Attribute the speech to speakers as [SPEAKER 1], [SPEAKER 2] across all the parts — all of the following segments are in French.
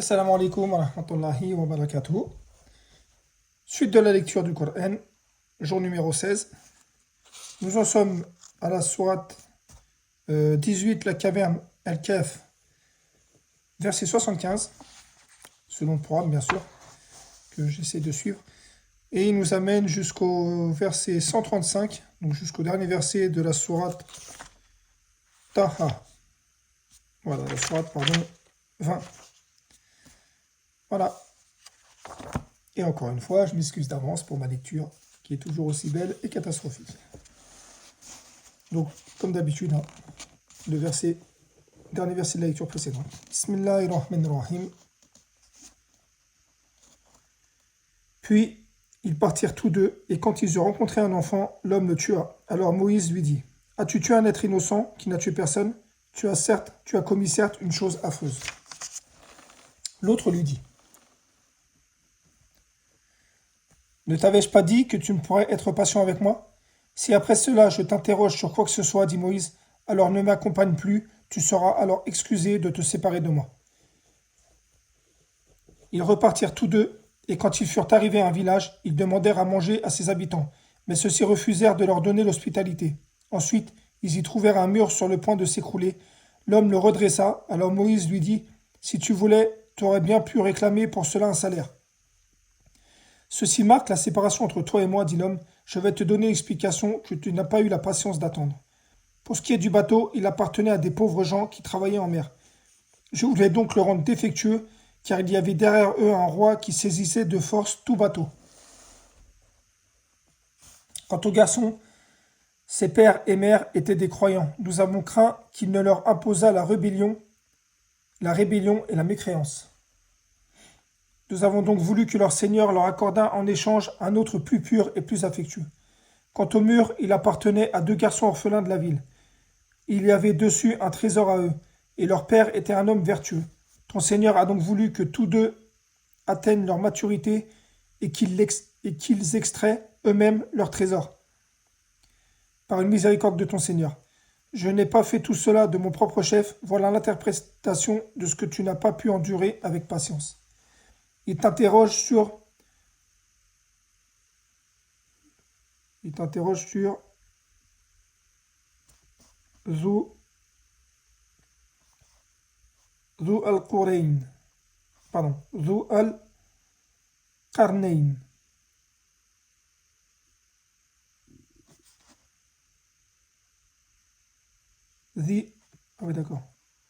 [SPEAKER 1] Assalamu alaikum wa rahmatullahi wa barakatuh. Suite de la lecture du Coran, jour numéro 16. Nous en sommes à la sourate 18, la caverne Al-Kahf, verset 75, selon le programme bien sûr, que j'essaie de suivre. Et il nous amène jusqu'au verset 135, donc jusqu'au dernier verset de la sourate Taha. Voilà, la sourate, pardon, 20. Voilà. Et encore une fois, je m'excuse d'avance pour ma lecture, qui est toujours aussi belle et catastrophique. Donc, comme d'habitude, le dernier verset de la lecture précédente. Bismillahirrahmanirrahim. Puis, ils partirent tous deux, et quand ils eurent rencontré un enfant, l'homme le tua. Alors Moïse lui dit, « As-tu tué un être innocent qui n'a tué personne? Tu as commis certes une chose affreuse. » L'autre lui dit, « Ne t'avais-je pas dit que tu ne pourrais être patient avec moi? Si après cela je t'interroge sur quoi que ce soit, dit Moïse, alors ne m'accompagne plus, tu seras alors excusé de te séparer de moi. » Ils repartirent tous deux, et quand ils furent arrivés à un village, ils demandèrent à manger à ses habitants, mais ceux-ci refusèrent de leur donner l'hospitalité. Ensuite, ils y trouvèrent un mur sur le point de s'écrouler. L'homme le redressa, alors Moïse lui dit, « Si tu voulais, tu aurais bien pu réclamer pour cela un salaire. » Ceci marque la séparation entre toi et moi, dit l'homme. Je vais te donner l'explication que tu n'as pas eu la patience d'attendre. Pour ce qui est du bateau, il appartenait à des pauvres gens qui travaillaient en mer. Je voulais donc le rendre défectueux, car il y avait derrière eux un roi qui saisissait de force tout bateau. Quant aux garçons, ses pères et mères étaient des croyants. Nous avons craint qu'il ne leur imposât la rébellion et la mécréance. Nous avons donc voulu que leur Seigneur leur accordât en échange un autre plus pur et plus affectueux. Quant au mur, il appartenait à deux garçons orphelins de la ville. Il y avait dessus un trésor à eux, et leur père était un homme vertueux. Ton Seigneur a donc voulu que tous deux atteignent leur maturité et qu'ils extraient eux-mêmes leur trésor. Par une miséricorde de ton Seigneur. Je n'ai pas fait tout cela de mon propre chef, voilà l'interprétation de ce que tu n'as pas pu endurer avec patience. Il t'interroge sur Zu al-Qurayn. Pardon, Zu al-Qarnayn. Ah oui, d'accord.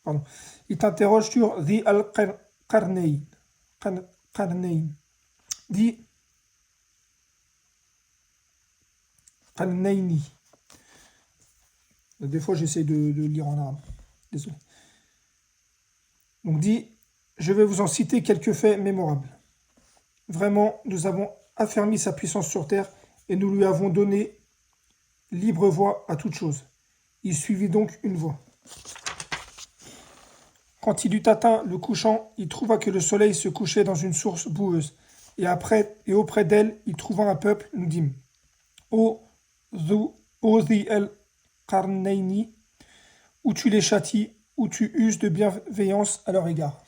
[SPEAKER 1] Pardon. Il t'interroge sur Zi al-Qarnayn. Qarnayn. Dit Qarnayni. Des fois, j'essaie de lire en arabe. Désolé. Donc dit, je vais vous en citer quelques faits mémorables. Vraiment, nous avons affermi sa puissance sur terre et nous lui avons donné libre voie à toute chose. Il suivit donc une voie. Quand il eut atteint le couchant, il trouva que le soleil se couchait dans une source boueuse. Et auprès d'elle, il trouva un peuple, nous dîmes. Ô Zi el-Qarnayni, où tu les châties, où tu uses de bienveillance à leur égard.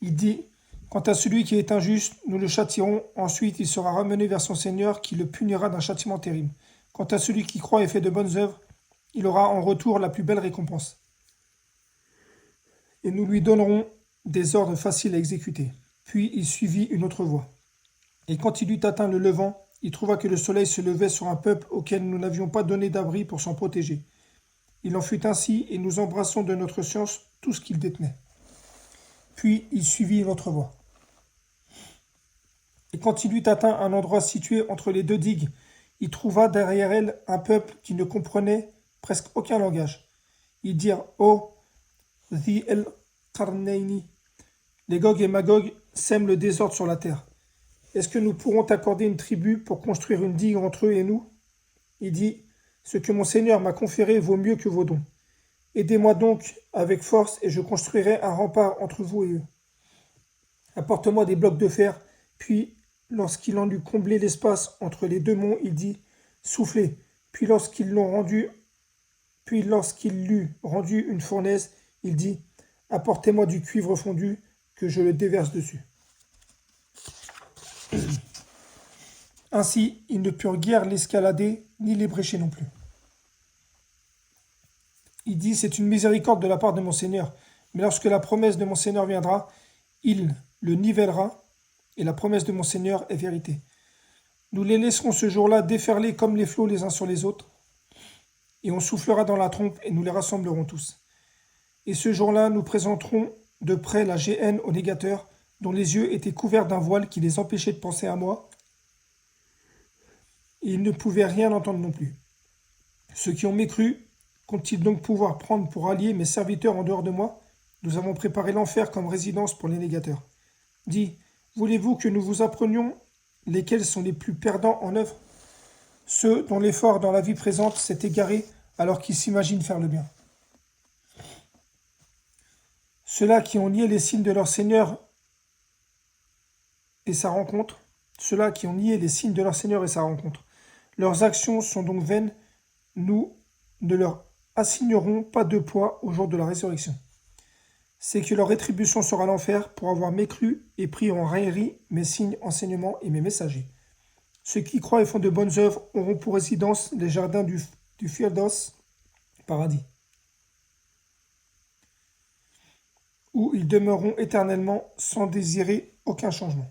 [SPEAKER 1] Il dit, quant à celui qui est injuste, nous le châtierons, ensuite il sera ramené vers son Seigneur qui le punira d'un châtiment terrible. Quant à celui qui croit et fait de bonnes œuvres, il aura en retour la plus belle récompense. Et nous lui donnerons des ordres faciles à exécuter. Puis il suivit une autre voie. Et quand il eut atteint le levant, il trouva que le soleil se levait sur un peuple auquel nous n'avions pas donné d'abri pour s'en protéger. Il en fut ainsi, et nous embrassons de notre science tout ce qu'il détenait. Puis il suivit une autre voie. Et quand il eut atteint un endroit situé entre les deux digues, il trouva derrière elle un peuple qui ne comprenait presque aucun langage. Ils dirent, « Oh, Zi el-Qarnayni, les Gog et Magog sèment le désordre sur la terre. Est-ce que nous pourrons t'accorder une tribu pour construire une digue entre eux et nous ?» Il dit, « Ce que mon Seigneur m'a conféré vaut mieux que vos dons. Aidez-moi donc avec force et je construirai un rempart entre vous et eux. Apporte-moi des blocs de fer. » Puis, lorsqu'il en eut comblé l'espace entre les deux monts, il dit, « Soufflez. » Puis lorsqu'il l'eut rendu une fournaise, il dit, « apportez-moi du cuivre fondu, que je le déverse dessus. Ainsi, ils ne purent guère l'escalader, ni l'ébrécher non plus. Il dit, c'est une miséricorde de la part de mon Seigneur, mais lorsque la promesse de mon Seigneur viendra, il le nivellera, et la promesse de mon Seigneur est vérité. Nous les laisserons ce jour-là déferler comme les flots les uns sur les autres, et on soufflera dans la trompe, et nous les rassemblerons tous. Et ce jour-là, nous présenterons de près la géhenne aux négateurs, dont les yeux étaient couverts d'un voile qui les empêchait de penser à moi, et ils ne pouvaient rien entendre non plus. Ceux qui ont mécru, comptent-ils donc pouvoir prendre pour alliés mes serviteurs en dehors de moi? Nous avons préparé l'enfer comme résidence pour les négateurs. Dis, voulez-vous que nous vous apprenions lesquels sont les plus perdants en œuvre? Ceux dont l'effort dans la vie présente s'est égaré alors qu'ils s'imaginent faire le bien. Ceux-là qui ont nié les signes de leur Seigneur et sa rencontre, ceux-là qui ont nié les signes de leur Seigneur et sa rencontre. Leurs actions sont donc vaines, nous ne leur assignerons pas de poids au jour de la résurrection. C'est que leur rétribution sera l'enfer pour avoir mécru et pris en raillerie mes signes, enseignements et mes messagers. Ceux qui croient et font de bonnes œuvres auront pour résidence les jardins du Firdaus, paradis, où ils demeureront éternellement sans désirer aucun changement.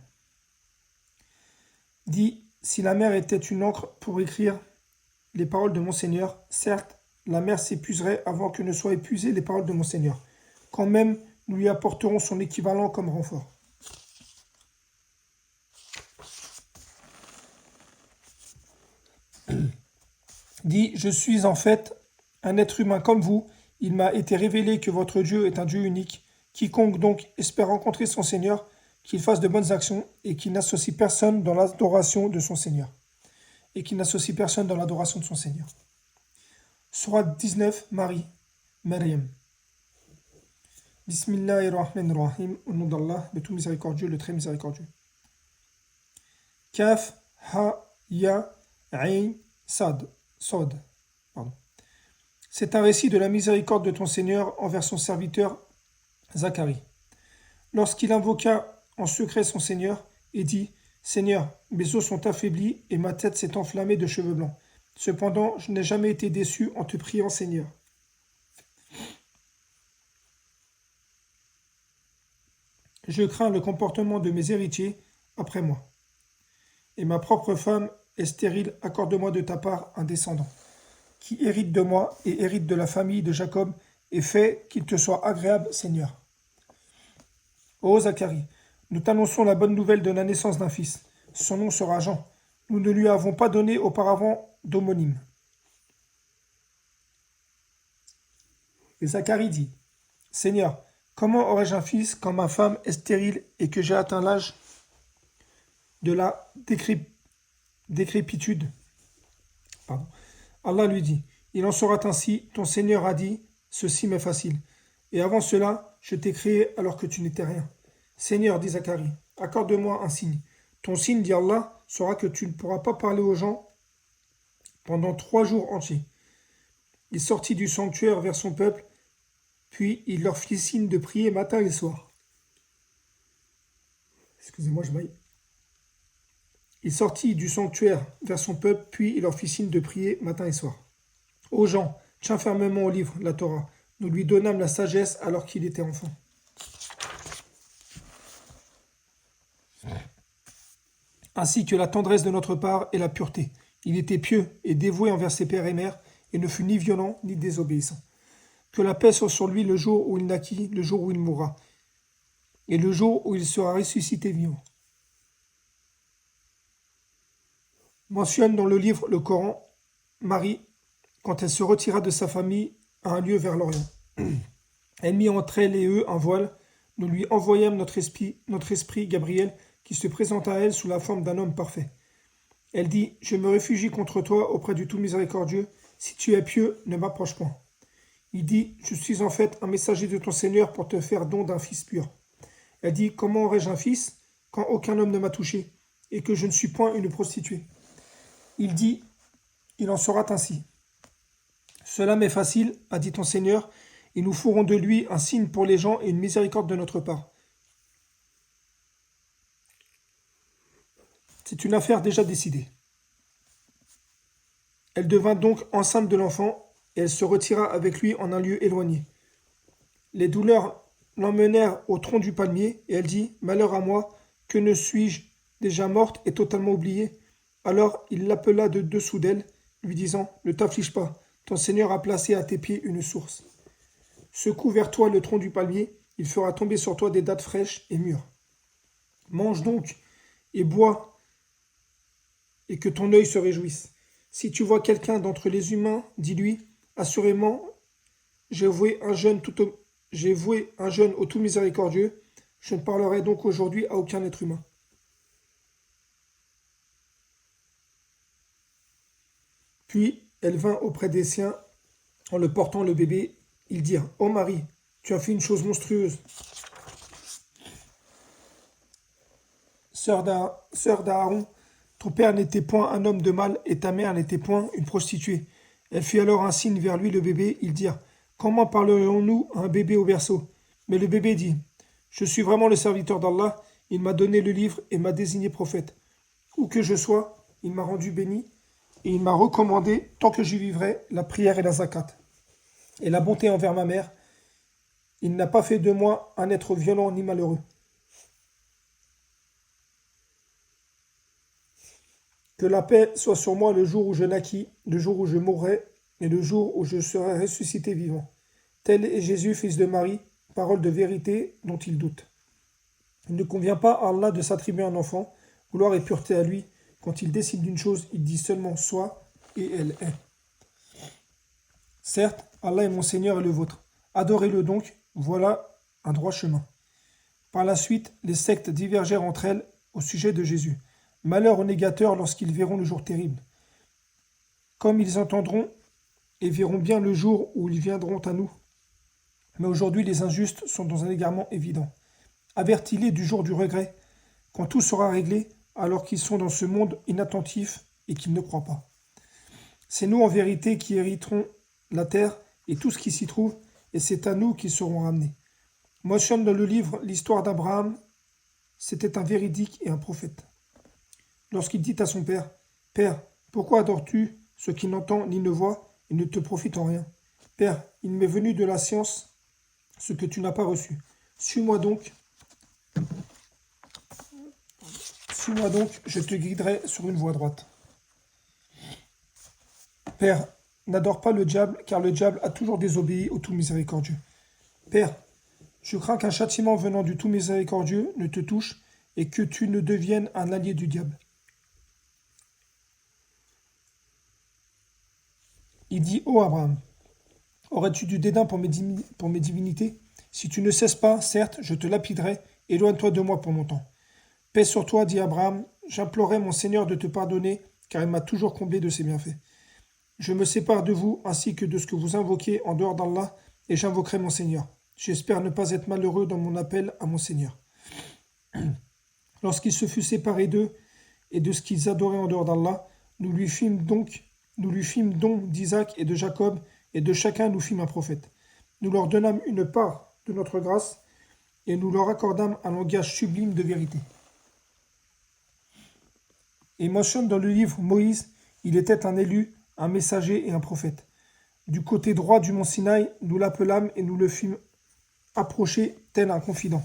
[SPEAKER 1] Dis, si la mer était une encre pour écrire les paroles de mon Seigneur, certes, la mer s'épuiserait avant que ne soient épuisées les paroles de mon Seigneur. Quand même, nous lui apporterons son équivalent comme renfort. Dis, je suis en fait un être humain comme vous. Il m'a été révélé que votre Dieu est un Dieu unique. Quiconque donc espère rencontrer son Seigneur, qu'il fasse de bonnes actions et qu'il n'associe personne dans l'adoration de son Seigneur. Sourate 19, Marie, Maryam. Bismillahirrahmanirrahim, au nom d'Allah, le tout miséricordieux, le très miséricordieux. Kaf, Ha, Ya, Ain, Sad. Pardon. C'est un récit de la miséricorde de ton Seigneur envers son serviteur Zacharie. Lorsqu'il invoqua en secret son Seigneur et dit « Seigneur, mes os sont affaiblis et ma tête s'est enflammée de cheveux blancs. Cependant, je n'ai jamais été déçu en te priant, Seigneur. Je crains le comportement de mes héritiers après moi. Et ma propre femme est stérile, accorde-moi de ta part un descendant, qui hérite de moi et hérite de la famille de Jacob, et fais qu'il te soit agréable, Seigneur. Ô Zacharie, nous t'annonçons la bonne nouvelle de la naissance d'un fils. Son nom sera Jean. Nous ne lui avons pas donné auparavant d'homonyme. Et Zacharie dit, Seigneur, comment aurais-je un fils quand ma femme est stérile et que j'ai atteint l'âge de la décrépitude? Pardon. Allah lui dit, il en sera ainsi, ton Seigneur a dit, ceci m'est facile. Et avant cela, je t'ai créé alors que tu n'étais rien. Seigneur, dit Zacharie, accorde-moi un signe. Ton signe, dit Allah, sera que tu ne pourras pas parler aux gens pendant 3 jours entiers. Il sortit du sanctuaire vers son peuple, puis il leur fit signe de prier matin et soir. Excusez-moi, je baille. Il sortit du sanctuaire vers son peuple, puis il leur fit signe de prier matin et soir. Ô gens, tiens fermement au livre, la Torah. Nous lui donnâmes la sagesse alors qu'il était enfant. Ainsi que la tendresse de notre part et la pureté. Il était pieux et dévoué envers ses pères et mères, et ne fut ni violent ni désobéissant. Que la paix soit sur lui le jour où il naquit, le jour où il mourra, et le jour où il sera ressuscité vivant. Mentionne dans le livre le Coran, Marie, quand elle se retira de sa famille à un lieu vers l'Orient. Elle mit entre elle et eux un voile. Nous lui envoyâmes notre esprit Gabriel, qui se présenta à elle sous la forme d'un homme parfait. Elle dit, je me réfugie contre toi auprès du tout miséricordieux. Si tu es pieux, ne m'approche point. Il dit, je suis en fait un messager de ton Seigneur pour te faire don d'un fils pur. Elle dit, comment aurais-je un fils quand aucun homme ne m'a touché et que je ne suis point une prostituée? Il dit, il en sera ainsi. Cela m'est facile, a dit ton Seigneur, et nous ferons de lui un signe pour les gens et une miséricorde de notre part. C'est une affaire déjà décidée. Elle devint donc enceinte de l'enfant, et elle se retira avec lui en un lieu éloigné. Les douleurs l'emmenèrent au tronc du palmier, et elle dit, malheur à moi, que ne suis-je déjà morte et totalement oubliée? Alors il l'appela de dessous d'elle, lui disant, ne t'afflige pas, ton Seigneur a placé à tes pieds une source. Secoue vers toi le tronc du palmier, il fera tomber sur toi des dattes fraîches et mûres. Mange donc et bois, et que ton œil se réjouisse. Si tu vois quelqu'un d'entre les humains, dis-lui, assurément, j'ai voué un jeûne au tout miséricordieux, je ne parlerai donc aujourd'hui à aucun être humain. Puis elle vint auprès des siens en le portant le bébé. Ils dirent, ô Marie, tu as fait une chose monstrueuse. Sœur d'Aaron, ton père n'était point un homme de mal et ta mère n'était point une prostituée. Elle fit alors un signe vers lui, le bébé. Ils dirent, comment parlerions-nous à un bébé au berceau? Mais le bébé dit, je suis vraiment le serviteur d'Allah, il m'a donné le livre et m'a désigné prophète. Où que je sois, il m'a rendu béni et il m'a recommandé, tant que j'y vivrai, la prière et la zakat. Et la bonté envers ma mère, il n'a pas fait de moi un être violent ni malheureux. Que la paix soit sur moi le jour où je naquis, le jour où je mourrai, et le jour où je serai ressuscité vivant. Tel est Jésus, fils de Marie, parole de vérité dont il doute. Il ne convient pas à Allah de s'attribuer un enfant, gloire et pureté à lui. Quand il décide d'une chose, il dit seulement soit, et elle est. Certes, Allah est mon Seigneur et le vôtre. Adorez-le donc, voilà un droit chemin. Par la suite, les sectes divergèrent entre elles au sujet de Jésus. Malheur aux négateurs lorsqu'ils verront le jour terrible. Comme ils entendront et verront bien le jour où ils viendront à nous. Mais aujourd'hui, les injustes sont dans un égarement évident. Avertis-les du jour du regret, quand tout sera réglé, alors qu'ils sont dans ce monde inattentif et qu'ils ne croient pas. C'est nous en vérité qui hériterons la terre et tout ce qui s'y trouve, et c'est à nous qu'ils seront ramenés. Mentionne dans le livre l'histoire d'Abraham, c'était un véridique et un prophète. Lorsqu'il dit à son père, « Père, pourquoi adores-tu ce qui n'entend ni ne voit et ne te profite en rien? Père, il m'est venu de la science ce que tu n'as pas reçu. Suis-moi donc, je te guiderai sur une voie droite. » Père, n'adore pas le diable, car le diable a toujours désobéi au tout miséricordieux. Père, je crains qu'un châtiment venant du tout miséricordieux ne te touche et que tu ne deviennes un allié du diable. Il dit, ô Abraham, aurais-tu du dédain pour mes divinités? Si tu ne cesses pas, certes, je te lapiderai, éloigne-toi de moi pour mon temps. Paix sur toi, dit Abraham, j'implorais mon Seigneur de te pardonner, car il m'a toujours comblé de ses bienfaits. Je me sépare de vous, ainsi que de ce que vous invoquez en dehors d'Allah, et j'invoquerai mon Seigneur. J'espère ne pas être malheureux dans mon appel à mon Seigneur. Lorsqu'il se fut séparé d'eux et de ce qu'ils adoraient en dehors d'Allah, nous lui fîmes don d'Isaac et de Jacob, et de chacun nous fîmes un prophète. Nous leur donnâmes une part de notre grâce, et nous leur accordâmes un langage sublime de vérité. Et mentionne dans le livre Moïse, il était un élu, un messager et un prophète. Du côté droit du mont Sinaï, nous l'appelâmes et nous le fîmes approcher tel un confident.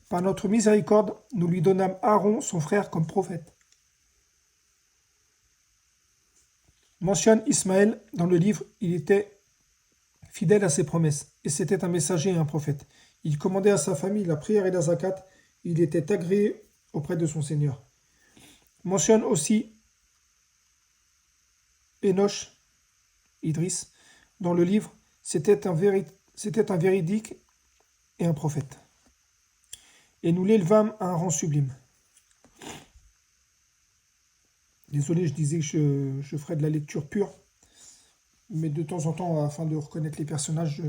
[SPEAKER 1] Par notre miséricorde, nous lui donnâmes Aaron, son frère, comme prophète. Mentionne Ismaël dans le livre, il était fidèle à ses promesses, et c'était un messager et un prophète. Il commandait à sa famille la prière et la zakat, il était agréé auprès de son Seigneur. Mentionne aussi Enoch, Idriss, dans le livre, c'était un véridique et un prophète. Et nous l'élevâmes à un rang sublime. Désolé, je disais que je ferais de la lecture pure, mais de temps en temps, afin de reconnaître les personnages,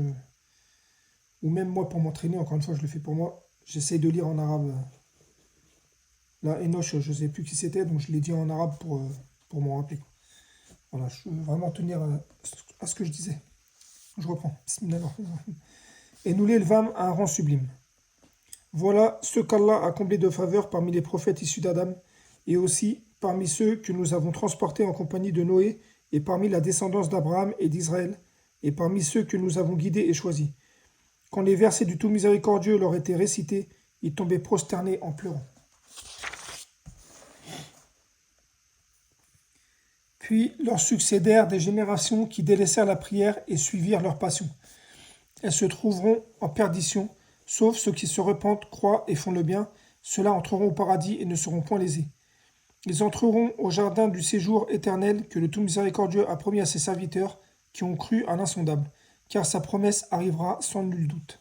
[SPEAKER 1] ou même moi pour m'entraîner, encore une fois, je le fais pour moi, j'essaye de lire en arabe. Là, Enoch, je ne sais plus qui c'était, donc je l'ai dit en arabe pour m'en rappeler. Voilà, je veux vraiment tenir à ce que je disais. Je reprends. Bismillah. et nous l'élevâmes à un rang sublime. Voilà ce qu'Allah a comblé de faveurs parmi les prophètes issus d'Adam, et aussi parmi ceux que nous avons transportés en compagnie de Noé, et parmi la descendance d'Abraham et d'Israël, et parmi ceux que nous avons guidés et choisis. Quand les versets du tout miséricordieux leur étaient récités, ils tombaient prosternés en pleurant. Puis leur succédèrent des générations qui délaissèrent la prière et suivirent leur passion. Elles se trouveront en perdition, sauf ceux qui se repentent, croient et font le bien. Ceux-là entreront au paradis et ne seront point lésés. Ils entreront au jardin du séjour éternel que le tout miséricordieux a promis à ses serviteurs qui ont cru à l'insondable, car sa promesse arrivera sans nul doute.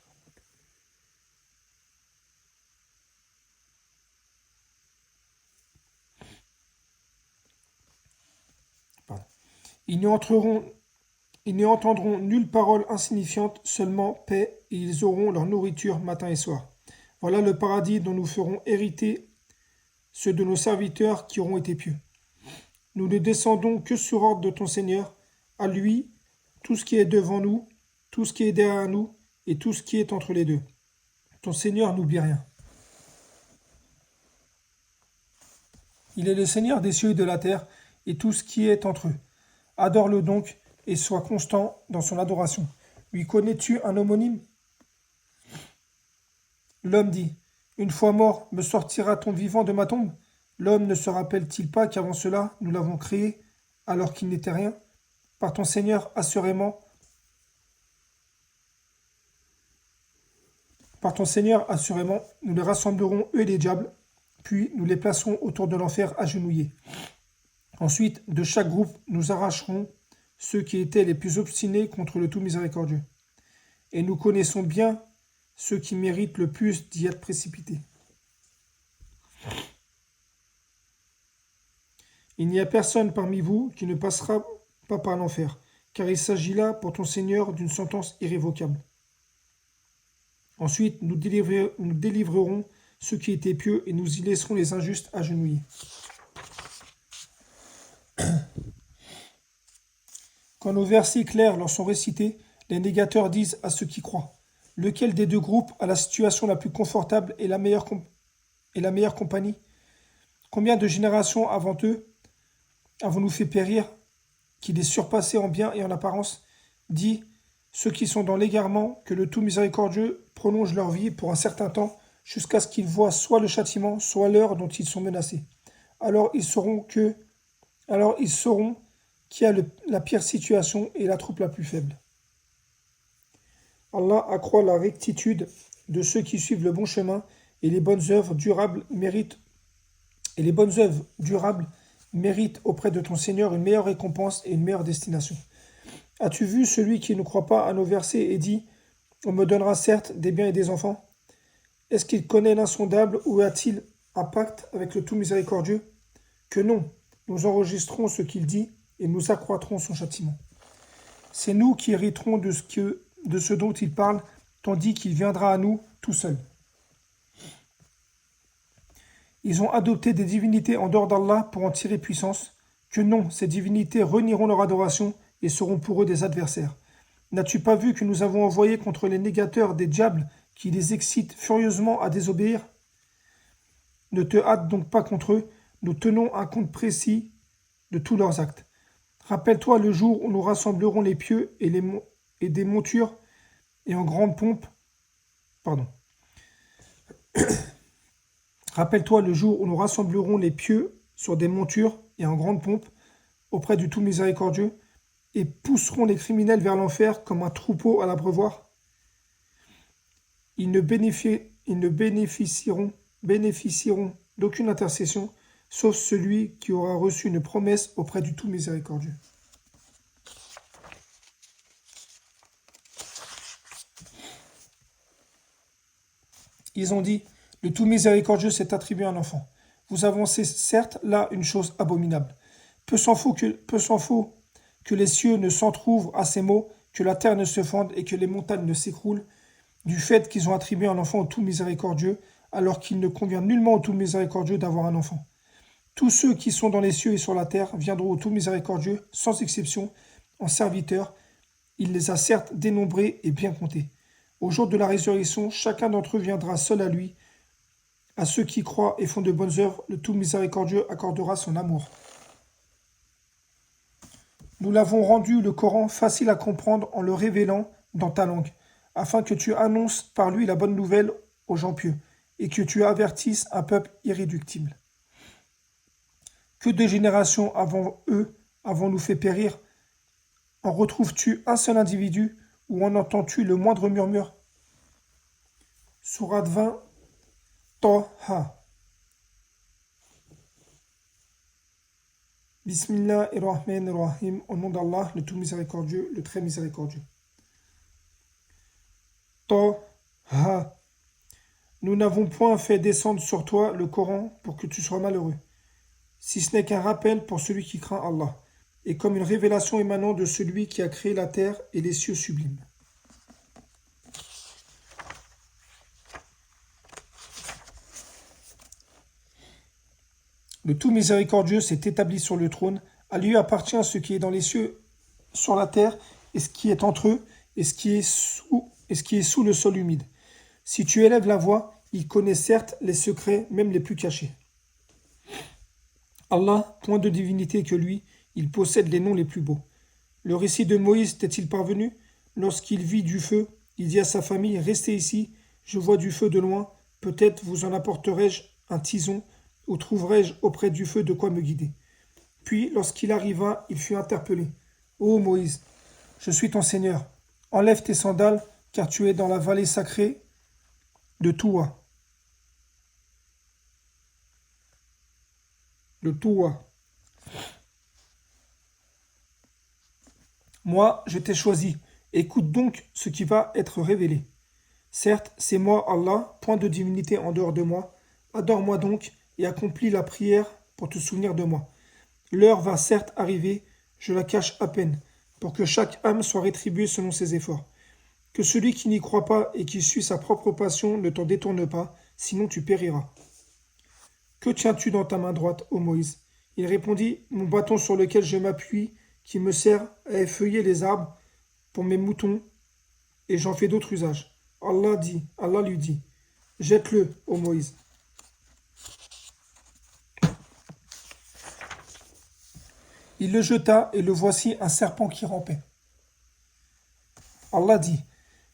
[SPEAKER 1] Pardon. Ils n'y entendront nulle parole insignifiante, seulement paix, et ils auront leur nourriture matin et soir. Voilà le paradis dont nous ferons hériter ceux de nos serviteurs qui auront été pieux. Nous ne descendons que sur ordre de ton Seigneur, à lui, tout ce qui est devant nous, tout ce qui est derrière nous, et tout ce qui est entre les deux. Ton Seigneur n'oublie rien. Il est le Seigneur des cieux et de la terre, et tout ce qui est entre eux. Adore-le donc, et sois constant dans son adoration. Lui connais-tu un homonyme? L'homme dit, une fois mort, me sortira-t-on vivant de ma tombe? L'homme ne se rappelle-t-il pas qu'avant cela, nous l'avons créé, alors qu'il n'était rien? Par ton Seigneur, assurément, nous les rassemblerons, eux et les diables, puis nous les placerons autour de l'enfer agenouillés. Ensuite, de chaque groupe, nous arracherons ceux qui étaient les plus obstinés contre le tout miséricordieux. Et nous connaissons bien ceux qui méritent le plus d'y être précipités. Il n'y a personne parmi vous qui ne passera pas par l'enfer, car il s'agit là, pour ton Seigneur, d'une sentence irrévocable. Ensuite, nous délivrerons ceux qui étaient pieux et nous y laisserons les injustes agenouillés. Quand nos versets clairs leur sont récités, les négateurs disent à ceux qui croient, lequel des deux groupes a la situation la plus confortable et la meilleure compagnie? Combien de générations avant eux avons-nous fait périr, qui les surpassaient en bien et en apparence? Dit, ceux qui sont dans l'égarement, que le tout miséricordieux prolonge leur vie pour un certain temps, jusqu'à ce qu'ils voient soit le châtiment, soit l'heure dont ils sont menacés. Alors ils sauront qui a la pire situation et la troupe la plus faible. Allah accroît la rectitude de ceux qui suivent le bon chemin, et les bonnes œuvres durables méritent auprès de ton Seigneur une meilleure récompense et une meilleure destination. As-tu vu celui qui ne croit pas à nos versets et dit, on me donnera certes des biens et des enfants? Est-ce qu'il connaît l'insondable ou a-t-il un pacte avec le tout miséricordieux? Que non, nous enregistrons ce qu'il dit et nous accroîtrons son châtiment. C'est nous qui hériterons de ce dont il parle, tandis qu'il viendra à nous tout seul. Ils ont adopté des divinités en dehors d'Allah pour en tirer puissance. Que non, ces divinités renieront leur adoration et seront pour eux des adversaires. N'as-tu pas vu que nous avons envoyé contre les négateurs des diables qui les excitent furieusement à désobéir? Ne te hâte donc pas contre eux, nous tenons un compte précis de tous leurs actes. Rappelle-toi le jour où nous rassemblerons les pieux et des montures et en grande pompe. Pardon. Rappelle-toi le jour où nous rassemblerons les pieux sur des montures et en grande pompe auprès du tout miséricordieux et pousseront les criminels vers l'enfer comme un troupeau à l'abreuvoir. Ils ne bénéficieront d'aucune intercession, sauf celui qui aura reçu une promesse auprès du tout miséricordieux. Ils ont dit, le tout miséricordieux s'est attribué un enfant. Vous avancez certes là une chose abominable. Peu s'en faut que les cieux ne s'entr'ouvrent à ces mots, que la terre ne se fende et que les montagnes ne s'écroulent, du fait qu'ils ont attribué un enfant au tout miséricordieux, alors qu'il ne convient nullement au tout miséricordieux d'avoir un enfant. Tous ceux qui sont dans les cieux et sur la terre viendront au tout miséricordieux, sans exception, en serviteurs. Il les a certes dénombrés et bien comptés. Au jour de la résurrection, chacun d'entre eux viendra seul à lui. À ceux qui croient et font de bonnes œuvres, le tout miséricordieux accordera son amour. Nous l'avons rendu, le Coran, facile à comprendre en le révélant dans ta langue, afin que tu annonces par lui la bonne nouvelle aux gens pieux, et que tu avertisses un peuple irréductible. Que de générations avant eux avons-nous fait périr? En retrouves-tu un seul individu, ou en entends-tu le moindre murmure? Sourate 20, Taha. Bismillahirrahmanirrahim. Au nom d'Allah, le tout miséricordieux, le très miséricordieux. Taha. Nous n'avons point fait descendre sur toi le Coran pour que tu sois malheureux, si ce n'est qu'un rappel pour celui qui craint Allah, et comme une révélation émanant de celui qui a créé la terre et les cieux sublimes. Le tout miséricordieux s'est établi sur le trône, à lui appartient ce qui est dans les cieux, sur la terre, et ce qui est entre eux, et ce qui est sous le sol humide. Si tu élèves la voix, il connaît certes les secrets, même les plus cachés. Allah, point de divinité que lui, il possède les noms les plus beaux. Le récit de Moïse t'est-il parvenu? Lorsqu'il vit du feu, il dit à sa famille, restez ici, je vois du feu de loin, peut-être vous en apporterai-je un tison, ou trouverai-je auprès du feu de quoi me guider. Puis, lorsqu'il arriva, il fut interpellé. Ô Moïse, je suis ton Seigneur, enlève tes sandales, car tu es dans la vallée sacrée de Touwa. De Touwa. Moi, je t'ai choisi. Écoute donc ce qui va être révélé. Certes, c'est moi, Allah, point de divinité en dehors de moi. Adore-moi donc et accomplis la prière pour te souvenir de moi. L'heure va certes arriver, je la cache à peine, pour que chaque âme soit rétribuée selon ses efforts. Que celui qui n'y croit pas et qui suit sa propre passion ne t'en détourne pas, sinon tu périras. Que tiens-tu dans ta main droite, ô Moïse? Il répondit, mon bâton sur lequel je m'appuie, qui me sert à effeuiller les arbres pour mes moutons, et j'en fais d'autres usages. Allah lui dit, jette-le, ô Moïse. Il le jeta, et le voici un serpent qui rampait. Allah dit,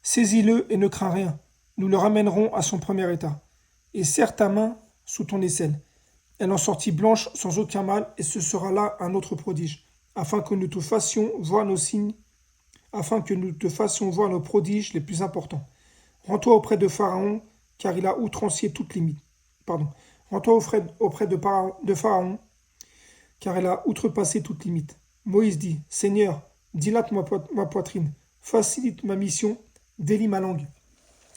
[SPEAKER 1] saisis-le et ne crains rien, nous le ramènerons à son premier état. Et serre ta main sous ton aisselle. Elle en sortit blanche sans aucun mal, et ce sera là un autre prodige, afin que nous te fassions voir nos signes, afin que nous te fassions voir nos prodiges les plus importants. Rends-toi auprès de Pharaon, car il a outrancié toute limite. Rends-toi auprès de Pharaon, car elle a outrepassé toute limite. Moïse dit, Seigneur, dilate ma poitrine, facilite ma mission, délie ma langue,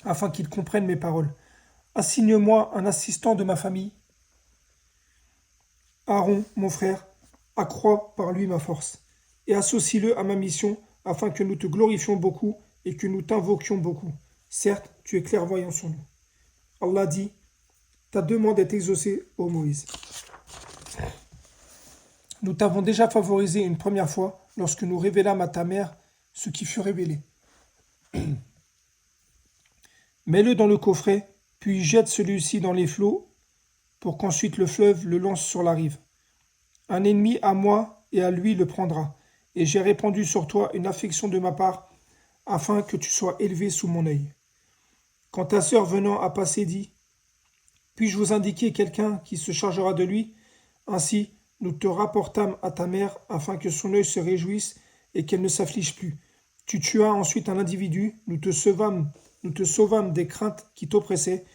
[SPEAKER 1] afin qu'il comprenne mes paroles. Assigne-moi un assistant de ma famille. Aaron, mon frère, accroît par lui ma force, et associe-le à ma mission, afin que nous te glorifions beaucoup et que nous t'invoquions beaucoup. Certes, tu es clairvoyant sur nous. Allah dit, ta demande est exaucée, ô Moïse. Nous t'avons déjà favorisé une première fois lorsque nous révélâmes à ta mère ce qui fut révélé. Mets-le dans le coffret, puis jette celui-ci dans les flots pour qu'ensuite le fleuve le lance sur la rive. Un ennemi à moi et à lui le prendra, et j'ai répandu sur toi une affection de ma part, afin que tu sois élevé sous mon œil. Quand ta sœur venant à passer dit, puis-je vous indiquer quelqu'un qui se chargera de lui? Ainsi, nous te rapportâmes à ta mère, afin que son œil se réjouisse et qu'elle ne s'afflige plus. Tu tuas ensuite un individu, nous te sauvâmes des craintes qui t'oppressaient,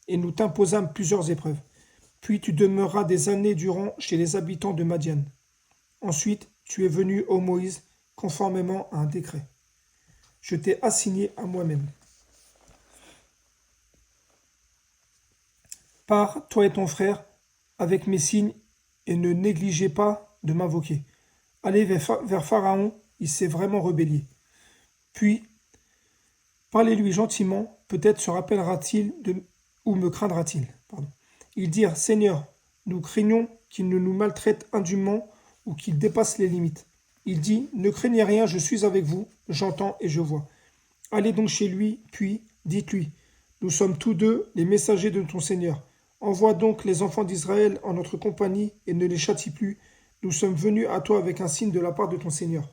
[SPEAKER 1] et nous t'imposâmes plusieurs épreuves. Puis tu demeuras des années durant chez les habitants de Madian. Ensuite, tu es venu, ô Moïse, conformément à un décret. Je t'ai assigné à moi-même. Pars, toi et ton frère, avec mes signes, et ne négligez pas de m'invoquer. Allez vers Pharaon, il s'est vraiment rebellé. Puis, parlez-lui gentiment, peut-être se rappellera-t-il ou me craindra-t-il. Ils dirent, Seigneur, nous craignons qu'il ne nous maltraite indûment ou qu'il dépasse les limites. Il dit, ne craignez rien, je suis avec vous, j'entends et je vois. Allez donc chez lui, puis Dites-lui, nous sommes tous deux les messagers de ton Seigneur. Envoie donc les enfants d'Israël en notre compagnie et ne les châtie plus. Nous sommes venus à toi avec un signe de la part de ton Seigneur.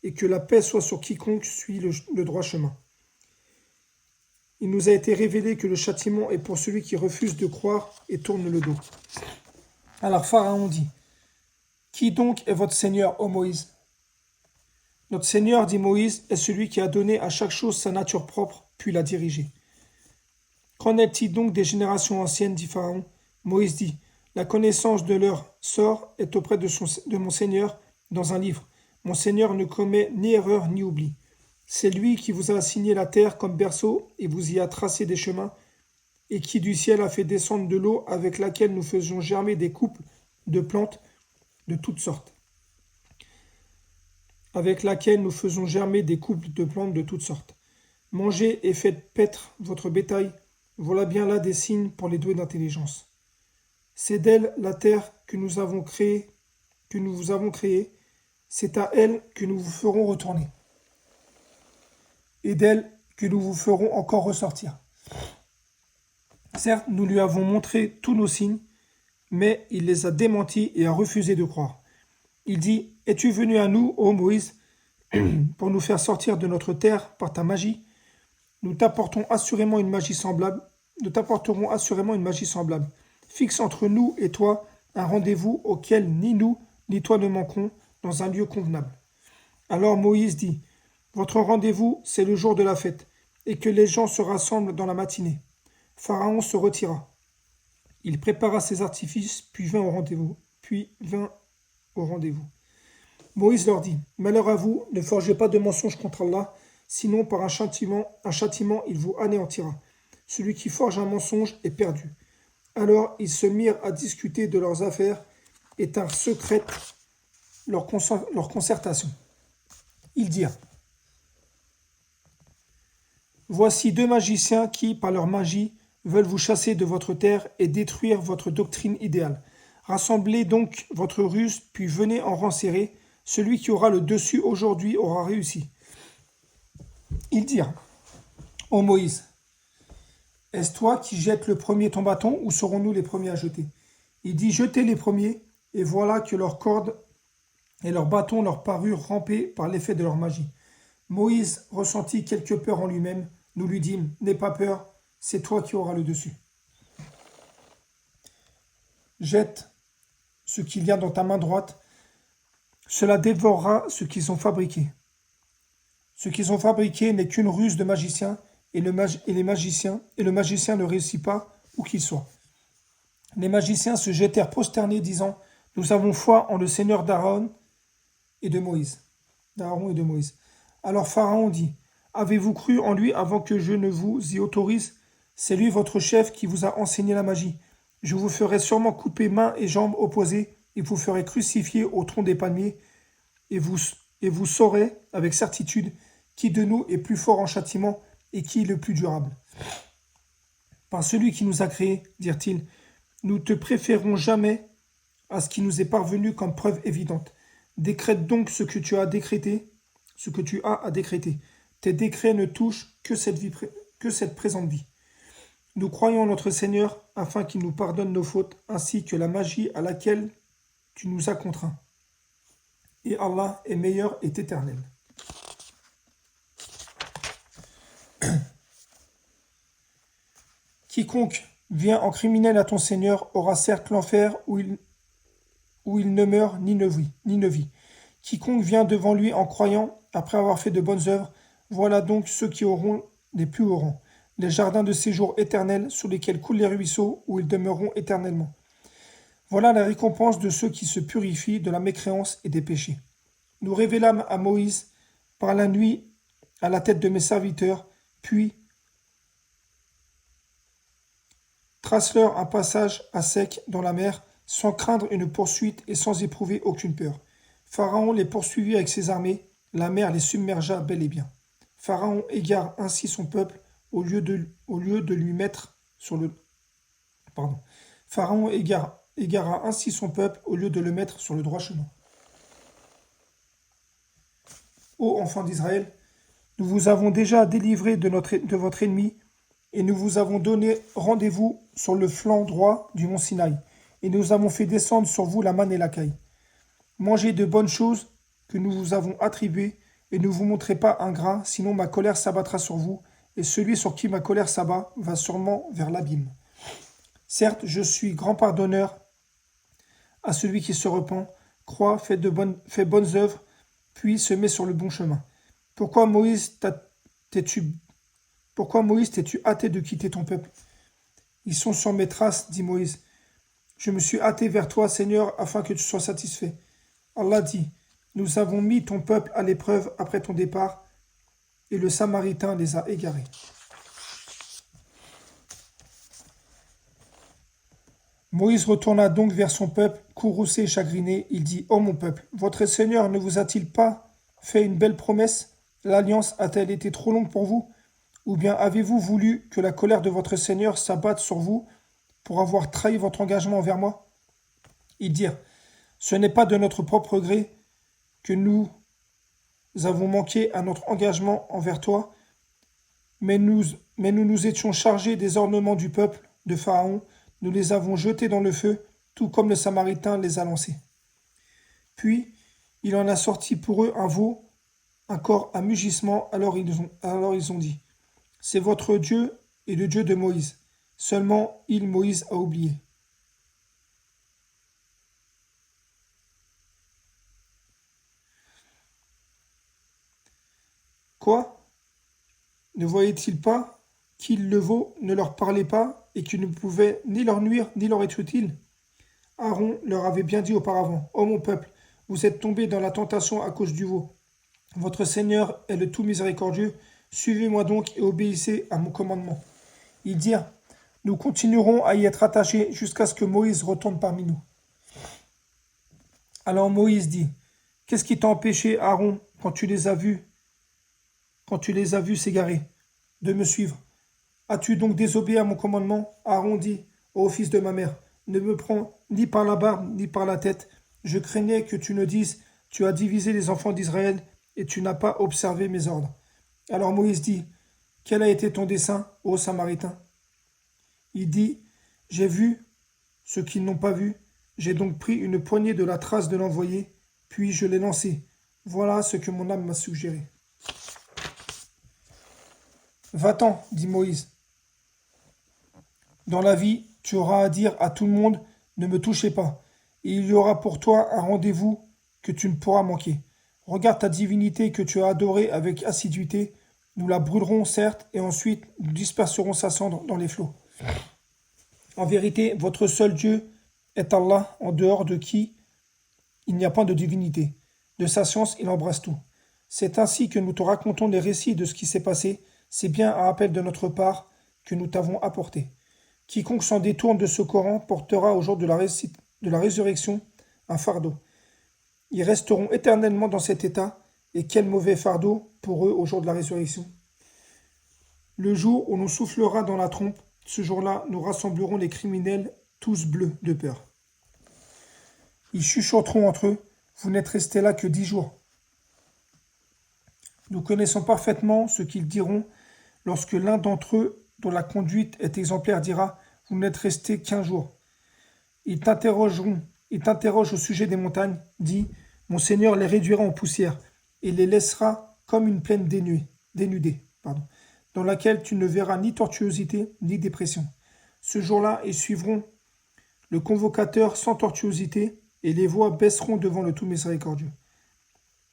[SPEAKER 1] Et que la paix soit sur quiconque suit le droit chemin. Il nous a été révélé que le châtiment est pour celui qui refuse de croire et tourne le dos. Alors Pharaon dit, qui donc est votre Seigneur, ô Moïse? Notre Seigneur, dit Moïse, est celui qui a donné à chaque chose sa nature propre, puis l'a dirigée. Qu'en est-il donc des générations anciennes, dit Pharaon? Moïse dit, la connaissance de leur sort est auprès de mon Seigneur dans un livre. Mon Seigneur ne commet ni erreur ni oubli. C'est lui qui vous a assigné la terre comme berceau et vous y a tracé des chemins, et qui du ciel a fait descendre de l'eau avec laquelle nous faisions germer des couples de plantes de toutes sortes. Mangez et faites paître votre bétail, voilà bien là des signes pour les doués d'intelligence. C'est d'elle la terre que nous vous avons créée, c'est à elle que nous vous ferons retourner, et d'elle que nous vous ferons encore ressortir. Certes, nous lui avons montré tous nos signes, mais il les a démentis et a refusé de croire. Il dit, es-tu venu à nous, ô Moïse, pour nous faire sortir de notre terre par ta magie? Nous t'apporterons assurément une magie semblable. Fixe entre nous et toi un rendez-vous auquel ni nous ni toi ne manquerons dans un lieu convenable. Alors Moïse dit, votre rendez-vous, c'est le jour de la fête, et que les gens se rassemblent dans la matinée. Pharaon se retira. Il prépara ses artifices, puis vint au rendez-vous. Moïse leur dit, malheur à vous, ne forgez pas de mensonges contre Allah, sinon par un châtiment, il vous anéantira. Celui qui forge un mensonge est perdu. Alors ils se mirent à discuter de leurs affaires et tinrent secrète leur concertation. Ils dirent, voici deux magiciens qui, par leur magie, veulent vous chasser de votre terre et détruire votre doctrine idéale. Rassemblez donc votre ruse, puis venez en rang serré. Celui qui aura le dessus aujourd'hui aura réussi. Ils dirent, ô Moïse, est-ce toi qui jettes le premier ton bâton, ou serons-nous les premiers à jeter? Il dit, jetez les premiers, et voilà que leurs cordes et leurs bâtons leur parurent ramper par l'effet de leur magie. Moïse ressentit quelque peur en lui-même. Nous lui dîmes, n'aie pas peur, c'est toi qui auras le dessus. Jette ce qu'il y a dans ta main droite, cela dévorera ce qu'ils ont fabriqué. Ce qu'ils ont fabriqué n'est qu'une ruse de magicien, et le magicien ne réussit pas où qu'il soit. Les magiciens se jetèrent prosternés, disant, nous avons foi en le Seigneur d'Aaron et de Moïse. Alors Pharaon dit, avez-vous cru en lui avant que je ne vous y autorise? C'est lui votre chef qui vous a enseigné la magie. Je vous ferai sûrement couper mains et jambes opposées, et vous ferai crucifier au tronc des palmiers, et vous saurez avec certitude qui de nous est plus fort en châtiment et qui est le plus durable. Par celui qui nous a créés, dirent-ils, nous te préférons jamais à ce qui nous est parvenu comme preuve évidente. Décrète donc ce que tu as à décréter. Tes décrets ne touchent que cette présente vie. Nous croyons en notre Seigneur afin qu'il nous pardonne nos fautes, ainsi que la magie à laquelle tu nous as contraints. Et Allah est meilleur et éternel. Quiconque vient en criminel à ton Seigneur aura certes l'enfer où il ne meurt ni ne vit. Quiconque vient devant lui en croyant, après avoir fait de bonnes œuvres, voilà donc ceux qui auront les plus hauts rangs, les jardins de séjour éternels sous lesquels coulent les ruisseaux, où ils demeureront éternellement. Voilà la récompense de ceux qui se purifient de la mécréance et des péchés. Nous révélâmes à Moïse par la nuit à la tête de mes serviteurs, puis trace-leur un passage à sec dans la mer, sans craindre une poursuite et sans éprouver aucune peur. Pharaon les poursuivit avec ses armées, la mer les submergea bel et bien. Pharaon égara ainsi son peuple au lieu de lui mettre sur le... Pharaon égara ainsi son peuple au lieu de le mettre sur le droit chemin. Ô enfants d'Israël, nous vous avons déjà délivré de votre ennemi, et nous vous avons donné rendez-vous sur le flanc droit du mont Sinaï, et nous avons fait descendre sur vous la manne et la caille. Mangez de bonnes choses que nous vous avons attribuées, et ne vous montrez pas ingrats, sinon ma colère s'abattra sur vous, et celui sur qui ma colère s'abat va sûrement vers l'abîme. Certes, je suis grand pardonneur à celui qui se repent, croit, fait bonnes œuvres, puis se met sur le bon chemin. Pourquoi t'es-tu hâté de quitter ton peuple? Ils sont sur mes traces, dit Moïse. Je me suis hâté vers toi, Seigneur, afin que tu sois satisfait. Allah dit, nous avons mis ton peuple à l'épreuve après ton départ, et le Samaritain les a égarés. Moïse retourna donc vers son peuple, courroucé et chagriné. Il dit, ô mon peuple, votre Seigneur ne vous a-t-il pas fait une belle promesse? L'alliance a-t-elle été trop longue pour vous? Ou bien avez-vous voulu que la colère de votre Seigneur s'abatte sur vous pour avoir trahi votre engagement envers moi? Ils dirent, ce n'est pas de notre propre gré que nous avons manqué à notre engagement envers toi, mais nous étions chargés des ornements du peuple de Pharaon, nous les avons jetés dans le feu, tout comme le Samaritain les a lancés. Puis, il en a sorti pour eux un veau, un corps à mugissement, alors ils ont dit, c'est votre Dieu et le Dieu de Moïse. Seulement, Moïse, a oublié. Quoi? Ne voyait-il pas qu'il le veau ne leur parlait pas et qu'il ne pouvait ni leur nuire ni leur être utile? Aaron leur avait bien dit auparavant, ô mon peuple, vous êtes tombés dans la tentation à cause du veau. Votre Seigneur est le tout miséricordieux, suivez-moi donc et obéissez à mon commandement. Ils dirent, nous continuerons à y être attachés jusqu'à ce que Moïse retourne parmi nous. Alors Moïse dit, qu'est-ce qui t'a empêché, Aaron, quand tu les as vus s'égarer, de me suivre? As-tu donc désobéi à mon commandement? Aaron dit, ô fils de ma mère, ne me prends ni par la barbe ni par la tête. Je craignais que tu ne dises, tu as divisé les enfants d'Israël et tu n'as pas observé mes ordres. Alors Moïse dit, quel a été ton dessein, ô Samaritain? Il dit, j'ai vu ce qu'ils n'ont pas vu, j'ai donc pris une poignée de la trace de l'envoyé, puis je l'ai lancé. Voilà ce que mon âme m'a suggéré. Va-t'en, dit Moïse. Dans la vie, tu auras à dire à tout le monde, ne me touchez pas, et il y aura pour toi un rendez-vous que tu ne pourras manquer. Regarde ta divinité que tu as adorée avec assiduité, nous la brûlerons certes, et ensuite nous disperserons sa cendre dans les flots. En vérité, votre seul Dieu est Allah, en dehors de qui il n'y a pas de divinité. De sa science, il embrasse tout. C'est ainsi que nous te racontons les récits de ce qui s'est passé, c'est bien un appel de notre part que nous t'avons apporté. Quiconque s'en détourne de ce Coran portera au jour de la résurrection un fardeau. Ils resteront éternellement dans cet état, et quel mauvais fardeau pour eux au jour de la résurrection. Le jour où l'on soufflera dans la trompe, ce jour-là, nous rassemblerons les criminels, tous bleus de peur. Ils chuchoteront entre eux, vous n'êtes restés là que 10 jours. Nous connaissons parfaitement ce qu'ils diront lorsque l'un d'entre eux, dont la conduite est exemplaire, dira, vous n'êtes restés qu'1 jour. Ils t'interrogent au sujet des montagnes, dit, mon Seigneur les réduira en poussière et les laissera comme une plaine dénudée, dans laquelle tu ne verras ni tortuosité ni dépression. Ce jour-là, ils suivront le convocateur sans tortuosité et les voix baisseront devant le tout miséricordieux.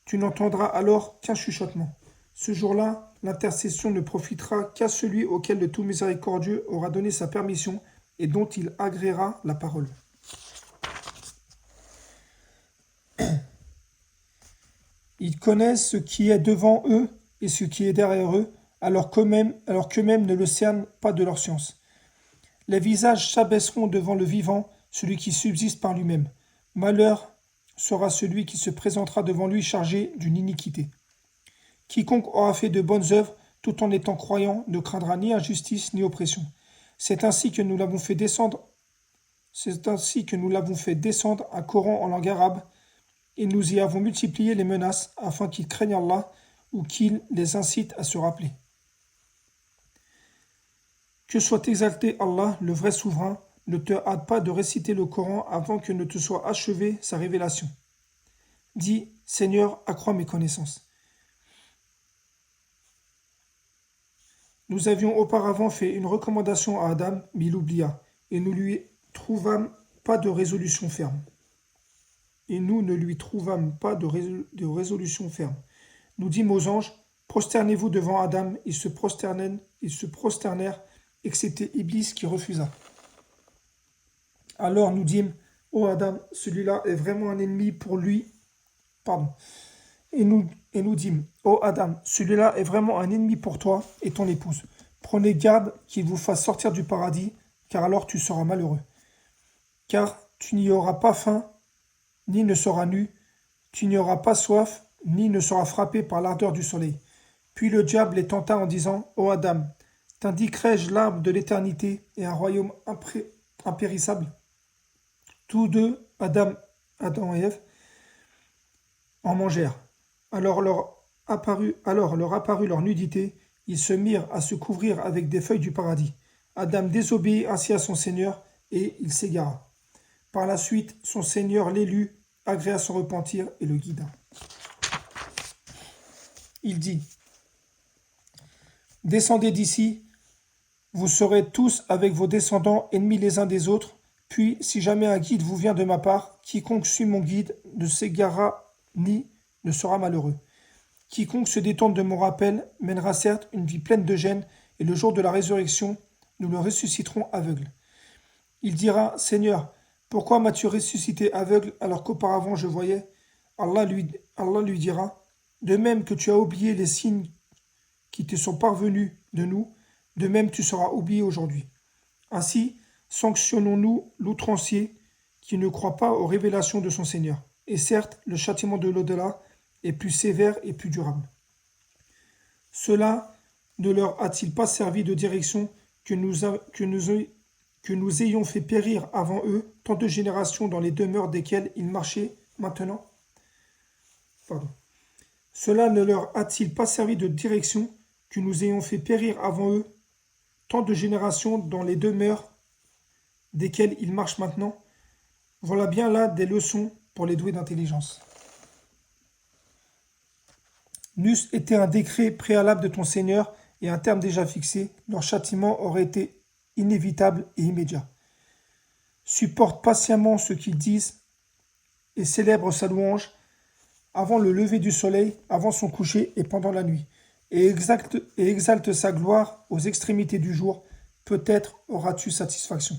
[SPEAKER 1] Tu n'entendras alors qu'un chuchotement. Ce jour-là, l'intercession ne profitera qu'à celui auquel le tout miséricordieux aura donné sa permission et dont il agréera la parole. Ils connaissent ce qui est devant eux et ce qui est derrière eux, alors qu'eux-mêmes ne le cernent pas de leur science. Les visages s'abaisseront devant le vivant, celui qui subsiste par lui-même. Malheur sera celui qui se présentera devant lui chargé d'une iniquité. Quiconque aura fait de bonnes œuvres, tout en étant croyant, ne craindra ni injustice ni oppression. C'est ainsi que nous l'avons fait descendre un Coran en langue arabe, et nous y avons multiplié les menaces afin qu'ils craignent Allah ou qu'ils les incitent à se rappeler. Que soit exalté Allah, le vrai souverain, ne te hâte pas de réciter le Coran avant que ne te soit achevée sa révélation. Dis, Seigneur, accrois mes connaissances. Nous avions auparavant fait une recommandation à Adam, mais il oublia, et nous lui trouvâmes pas de résolution ferme. Et nous ne lui trouvâmes pas de résolution ferme. Nous dîmes aux anges, prosternez-vous devant Adam, ils se prosternèrent, excepté Iblis qui refusa. Alors nous dîmes, ô Adam, celui-là est vraiment un ennemi pour lui. Pardon. Et nous dîmes, ô Adam, celui-là est vraiment un ennemi pour toi et ton épouse. Prenez garde qu'il vous fasse sortir du paradis, car alors tu seras malheureux. Car tu n'y auras pas faim, ni ne seras nu, tu n'y auras pas soif, ni ne seras frappé par l'ardeur du soleil. Puis le diable les tenta en disant, ô Adam, t'indiquerai-je l'arbre de l'éternité et un royaume impérissable? Tous deux, Adam et Ève, en mangèrent. Alors leur apparut leur nudité, ils se mirent à se couvrir avec des feuilles du paradis. Adam désobéit ainsi à son Seigneur, et il s'égara. Par la suite, son Seigneur l'élut, agréa son repentir et le guida. Il dit, descendez d'ici, vous serez tous avec vos descendants ennemis les uns des autres, puis si jamais un guide vous vient de ma part, quiconque suit mon guide ne s'égarera ni ne sera malheureux. Quiconque se détourne de mon rappel mènera certes une vie pleine de gêne, et le jour de la résurrection, nous le ressusciterons aveugle. Il dira, Seigneur, pourquoi m'as-tu ressuscité aveugle alors qu'auparavant je voyais? Allah lui dira, de même que tu as oublié les signes qui te sont parvenus de nous, de même tu seras oublié aujourd'hui. Ainsi, sanctionnons-nous l'outrancier qui ne croit pas aux révélations de son Seigneur. Et certes, le châtiment de l'au-delà est plus sévère et plus durable. Cela ne leur a-t-il pas servi de direction que nous ayons fait périr avant eux tant de générations dans les demeures desquelles ils marchaient maintenant? Cela ne leur a-t-il pas servi de direction que nous ayons fait périr avant eux tant de générations dans les demeures desquelles ils marchent maintenant? Voilà bien là des leçons pour les doués d'intelligence. N'eût été un décret préalable de ton Seigneur et un terme déjà fixé, leur châtiment aurait été inévitable et immédiat. Supporte patiemment ce qu'ils disent et célèbre sa louange avant le lever du soleil, avant son coucher et pendant la nuit, et exalte sa gloire aux extrémités du jour, peut-être auras-tu satisfaction.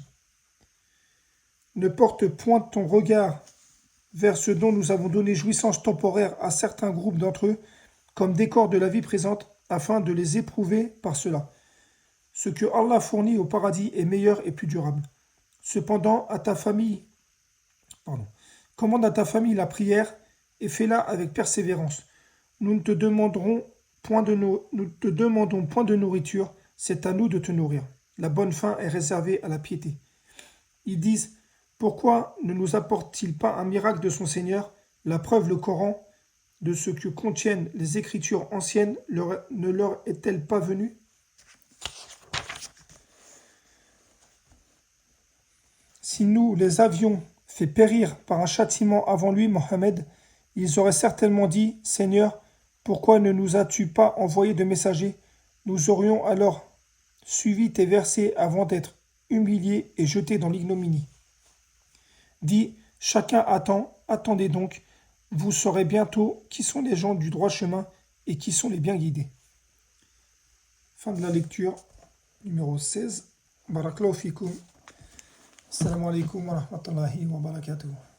[SPEAKER 1] Ne porte point ton regard vers ce dont nous avons donné jouissance temporaire à certains groupes d'entre eux, comme décor de la vie présente, afin de les éprouver par cela. Ce que Allah fournit au paradis est meilleur et plus durable. Cependant, commande à ta famille la prière et fais-la avec persévérance. Nous ne te demandons point de nourriture, c'est à nous de te nourrir. La bonne fin est réservée à la piété. Ils disent, pourquoi ne nous apporte-t-il pas un miracle de son Seigneur? La preuve, le Coran, de ce que contiennent les écritures anciennes, ne leur est-elle pas venue? Si nous les avions fait périr par un châtiment avant lui, Mohammed, ils auraient certainement dit, Seigneur, pourquoi ne nous as-tu pas envoyé de messagers? Nous aurions alors suivi tes versets avant d'être humiliés et jetés dans l'ignominie. Dis, chacun attend, attendez donc, vous saurez bientôt qui sont les gens du droit chemin et qui sont les bien guidés. Fin de la lecture, numéro 16. Barakallahu fikum. Assalamu alaikum wa rahmatullahi wa barakatuh.